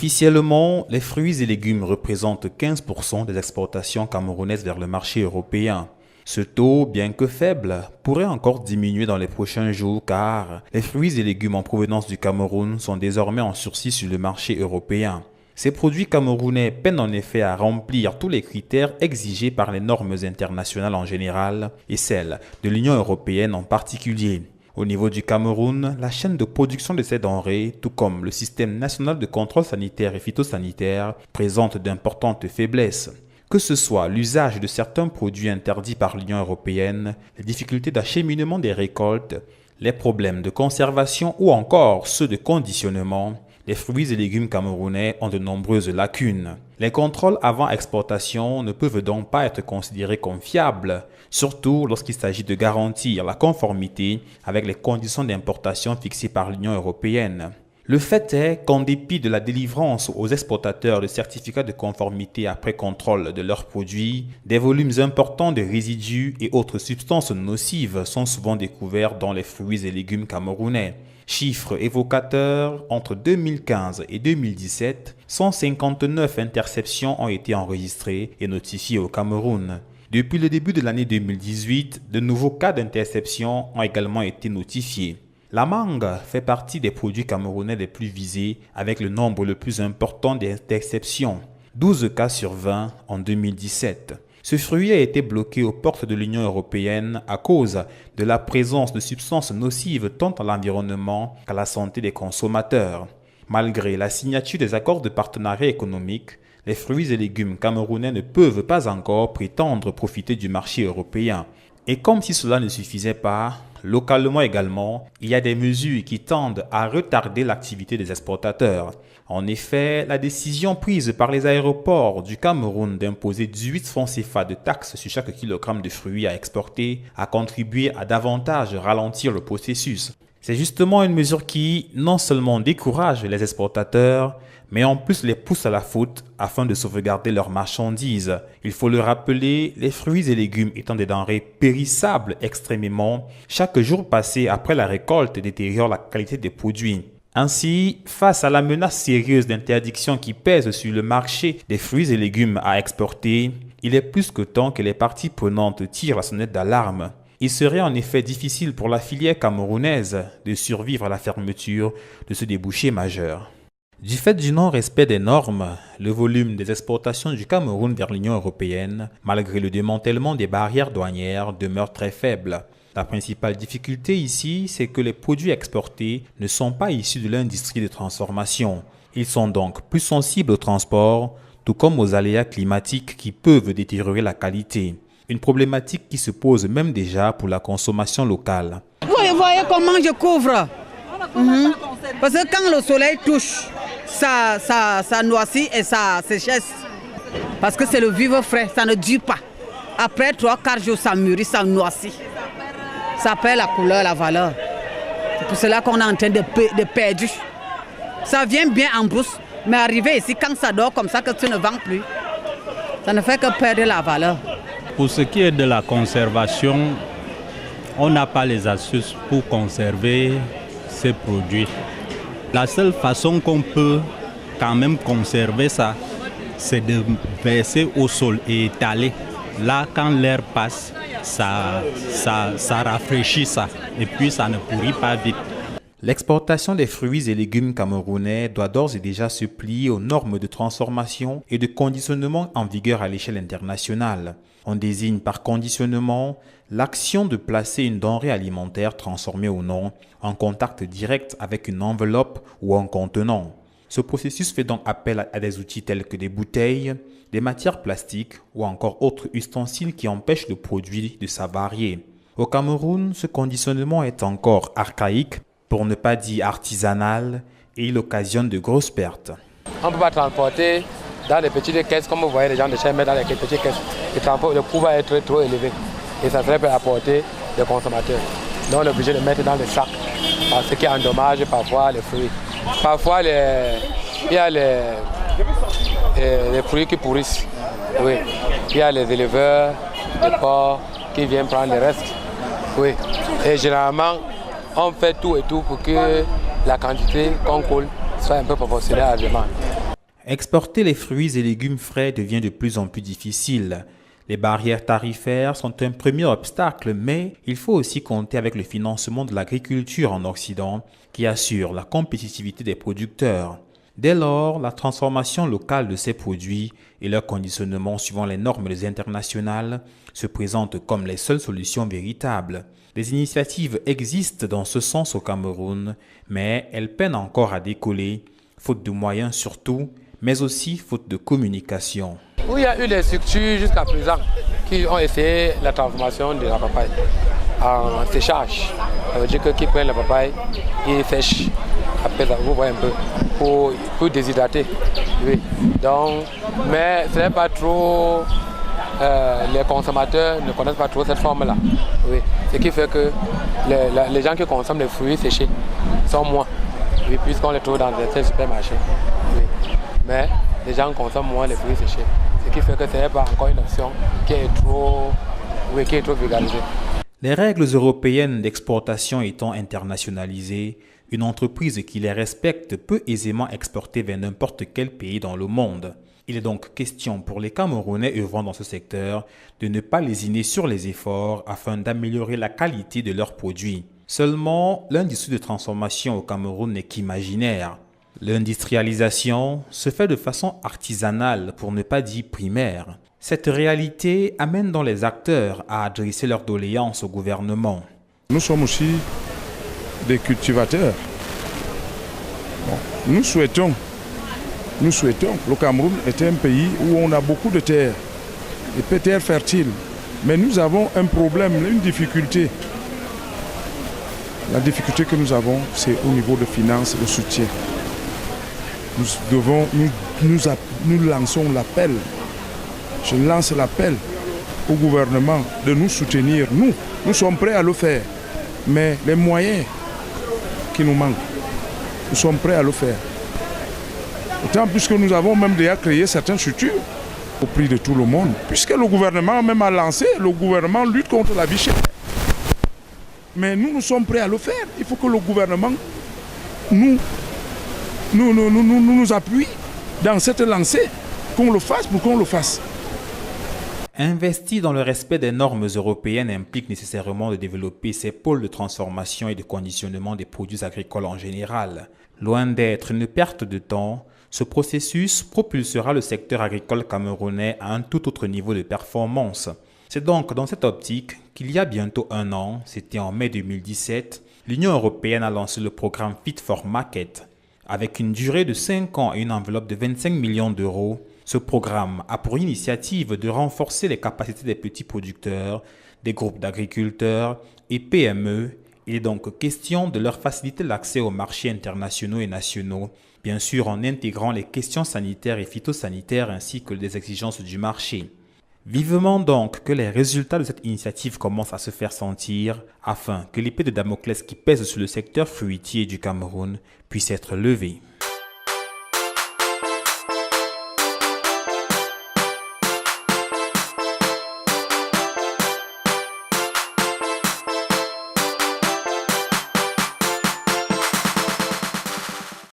Officiellement, les fruits et légumes représentent 15% des exportations camerounaises vers le marché européen. Ce taux, bien que faible, pourrait encore diminuer dans les prochains jours car les fruits et légumes en provenance du Cameroun sont désormais en sursis sur le marché européen. Ces produits camerounais peinent en effet à remplir tous les critères exigés par les normes internationales en général et celles de l'Union européenne en particulier. Au niveau du Cameroun, la chaîne de production de ces denrées, tout comme le système national de contrôle sanitaire et phytosanitaire, présente d'importantes faiblesses. Que ce soit l'usage de certains produits interdits par l'Union européenne, les difficultés d'acheminement des récoltes, les problèmes de conservation ou encore ceux de conditionnement, les fruits et légumes camerounais ont de nombreuses lacunes. Les contrôles avant exportation ne peuvent donc pas être considérés comme fiables, surtout lorsqu'il s'agit de garantir la conformité avec les conditions d'importation fixées par l'Union européenne. Le fait est qu'en dépit de la délivrance aux exportateurs de certificats de conformité après contrôle de leurs produits, des volumes importants de résidus et autres substances nocives sont souvent découverts dans les fruits et légumes camerounais. Chiffre évocateur, entre 2015 et 2017, 159 interceptions ont été enregistrées et notifiées au Cameroun. Depuis le début de l'année 2018, de nouveaux cas d'interception ont également été notifiés. La mangue fait partie des produits camerounais les plus visés avec le nombre le plus important d'interceptions, 12 cas sur 20 en 2017. Ce fruit a été bloqué aux portes de l'Union européenne à cause de la présence de substances nocives tant à l'environnement qu'à la santé des consommateurs. Malgré la signature des accords de partenariat économique, les fruits et légumes camerounais ne peuvent pas encore prétendre profiter du marché européen. Et comme si cela ne suffisait pas, localement également, il y a des mesures qui tendent à retarder l'activité des exportateurs. En effet, la décision prise par les aéroports du Cameroun d'imposer 18 francs CFA de taxes sur chaque kilogramme de fruits à exporter a contribué à davantage ralentir le processus. C'est justement une mesure qui non seulement décourage les exportateurs, mais en plus les pousse à la faute afin de sauvegarder leurs marchandises. Il faut le rappeler, les fruits et légumes étant des denrées périssables extrêmement, chaque jour passé après la récolte détériore la qualité des produits. Ainsi, face à la menace sérieuse d'interdiction qui pèse sur le marché des fruits et légumes à exporter, il est plus que temps que les parties prenantes tirent la sonnette d'alarme. Il serait en effet difficile pour la filière camerounaise de survivre à la fermeture de ce débouché majeur. Du fait du non-respect des normes, le volume des exportations du Cameroun vers l'Union européenne, malgré le démantèlement des barrières douanières, demeure très faible. La principale difficulté ici, c'est que les produits exportés ne sont pas issus de l'industrie de transformation. Ils sont donc plus sensibles au transport, tout comme aux aléas climatiques qui peuvent détériorer la qualité. Une problématique qui se pose même déjà pour la consommation locale. Vous voyez comment je couvre. Parce que quand le soleil touche, ça noircit et ça séchesse. Parce que c'est le vivre frais, ça ne dure pas. Après 3-4 jours, ça mûrit, ça noircit. Ça perd la couleur, la valeur. C'est pour cela qu'on est en train de perdre. Ça vient bien en brousse, mais arrivé ici, quand ça dort comme ça, que tu ne vends plus, ça ne fait que perdre la valeur. Pour ce qui est de la conservation, on n'a pas les astuces pour conserver ces produits. La seule façon qu'on peut quand même conserver ça, c'est de verser au sol et étaler. Là, quand l'air passe, ça rafraîchit ça et puis ça ne pourrit pas vite. L'exportation des fruits et légumes camerounais doit d'ores et déjà se plier aux normes de transformation et de conditionnement en vigueur à l'échelle internationale. On désigne par conditionnement l'action de placer une denrée alimentaire transformée ou non en contact direct avec une enveloppe ou un contenant. Ce processus fait donc appel à des outils tels que des bouteilles, des matières plastiques ou encore autres ustensiles qui empêchent le produit de s'avarier. Au Cameroun, ce conditionnement est encore archaïque, pour ne pas dire artisanal, et il occasionne de grosses pertes. On ne peut pas transporter dans les petites caisses, comme vous voyez les gens de chez mettre dans les petites caisses. Le coût va être trop élevé et ça serait pour apporter les consommateurs. Donc on est obligé de mettre dans les sacs, parce qu'il endommage parfois les fruits. Parfois il y a les fruits qui pourrissent. Oui. Il y a les éleveurs, les porcs qui viennent prendre les restes. Oui. Et généralement, on fait tout et tout pour que la quantité qu'on coule soit un peu proportionnelle à la demande. Exporter les fruits et légumes frais devient de plus en plus difficile. Les barrières tarifaires sont un premier obstacle, mais il faut aussi compter avec le financement de l'agriculture en Occident qui assure la compétitivité des producteurs. Dès lors, la transformation locale de ces produits et leur conditionnement suivant les normes internationales se présentent comme les seules solutions véritables. Des initiatives existent dans ce sens au Cameroun, mais elles peinent encore à décoller, faute de moyens surtout, mais aussi faute de communication. Oui, il y a eu des structures jusqu'à présent qui ont essayé la transformation de la papaye en séchage. Ça veut dire qu'ils prennent la papaye et sèchent. Après ça, vous voyez un peu, pour déshydrater. Oui. Donc, mais ce n'est pas trop, les consommateurs ne connaissent pas trop cette forme-là. Oui. Ce qui fait que les gens qui consomment les fruits séchés sont moins, oui, puisqu'on les trouve dans des supermarchés. Oui. Mais les gens consomment moins les fruits séchés. Ce qui fait que ce n'est pas encore une option qui est trop vulgarisée. Les règles européennes d'exportation étant internationalisées, une entreprise qui les respecte peut aisément exporter vers n'importe quel pays dans le monde. Il est donc question pour les Camerounais œuvrant dans ce secteur de ne pas lésiner sur les efforts afin d'améliorer la qualité de leurs produits. Seulement, l'industrie de transformation au Cameroun n'est qu'imaginaire. L'industrialisation se fait de façon artisanale, pour ne pas dire primaire. Cette réalité amène donc les acteurs à adresser leurs doléances au gouvernement. Nous sommes aussi des cultivateurs. Bon, nous souhaitons, le Cameroun est un pays où on a beaucoup de terres, des terres fertiles, mais nous avons un problème, une difficulté. La difficulté que nous avons, c'est au niveau de finances, de soutien. Nous lançons l'appel, je lance l'appel au gouvernement de nous soutenir. Nous sommes prêts à le faire, mais les moyens qui nous manquent, nous sommes prêts à le faire. Autant puisque nous avons même déjà créé certaines structures au prix de tout le monde, puisque le gouvernement même a lancé, le gouvernement lutte contre la vie chère. Mais nous sommes prêts à le faire. Il faut que le gouvernement nous appuie dans cette lancée, qu'on le fasse pour qu'on le fasse. Investir dans le respect des normes européennes implique nécessairement de développer ces pôles de transformation et de conditionnement des produits agricoles en général. Loin d'être une perte de temps, ce processus propulsera le secteur agricole camerounais à un tout autre niveau de performance. C'est donc dans cette optique qu'il y a bientôt un an, c'était en mai 2017, l'Union européenne a lancé le programme Fit for Market. Avec une durée de 5 ans et une enveloppe de 25 millions d'euros, ce programme a pour initiative de renforcer les capacités des petits producteurs, des groupes d'agriculteurs et PME. Il est donc question de leur faciliter l'accès aux marchés internationaux et nationaux, bien sûr en intégrant les questions sanitaires et phytosanitaires ainsi que les exigences du marché. Vivement donc que les résultats de cette initiative commencent à se faire sentir afin que l'épée de Damoclès qui pèse sur le secteur fruitier du Cameroun puisse être levée.